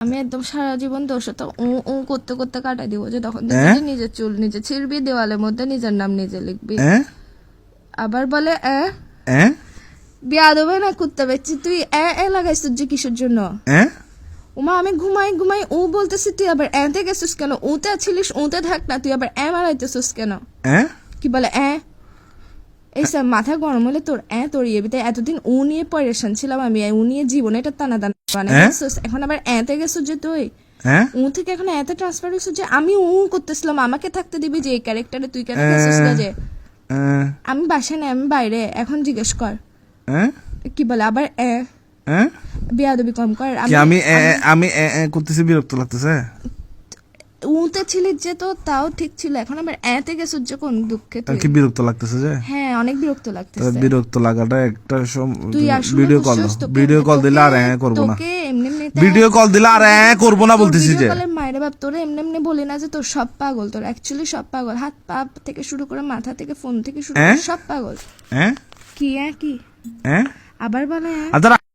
আমি একদম সারা জীবন তোর সাথে উ করতে করতে কাটাই দিব, যে তখন দেখবি যে নিজের চুল নিজে ছিড়বি, দেওয়ালের মধ্যে নিজের নাম নিজে লিখবি। আবার বলে বিয়াদবে না কুত্তা বেচছি, তুই লাগাইছিস যে কিসের জন্য? ওমা আমি ঘুমাই ঘুমাই ও বলতেছি, তুই আবার এতে গেছিস কেন? ওতে ছিলিস, ওতে থাক না, তুই আবার মারাইতেছিস কেন? কি বলে এইসব মাথা গরম হলে তোর তরিয়ে তাই এতদিন ও নিয়ে পরেশান ছিলাম আমি, ও নিয়ে জীবনে এটা টানা টানা বানাইছিস, এখন আবার এতে গেছিস যে তুই ও থেকে এখন এতে ট্রান্সফার হয়েছিস যে আমি ও করতেছিলাম, আমাকে থাকতে দিবি যে এই ক্যারেক্টারে, তুই কেন গেছিস না? যে আমি বাসায় না, আমি বাইরে, এখন জিজ্ঞেস কর। কি বলে আবার বিয়াদবি কম কর। আমি করতেছি, বিরক্ত লাগতেছে। উতে ছিলি যে তো তাও ঠিক ছিল, এখন আবার এতে গেছিস যে কোন দুঃখে? কি বিরক্ত লাগতেছে? যে হ্যাঁ অনেক বিরক্ত লাগতেছে। বিরক্ত লাগাটা একটা তুই ভিডিও কল দিলে আর করবো না, ভিডিও কল দিলে আর করবো না বলতেছি। যে মায়ের বাপ তোরে এমনি এমনি বলি না যে তোর সব পাগল, তোর অ্যাকচুয়ালি সব পাগল, হাত পা থেকে শুরু করে মাথা থেকে ফোন থেকে শুরু করে সব পাগল। কি কি আবার বলে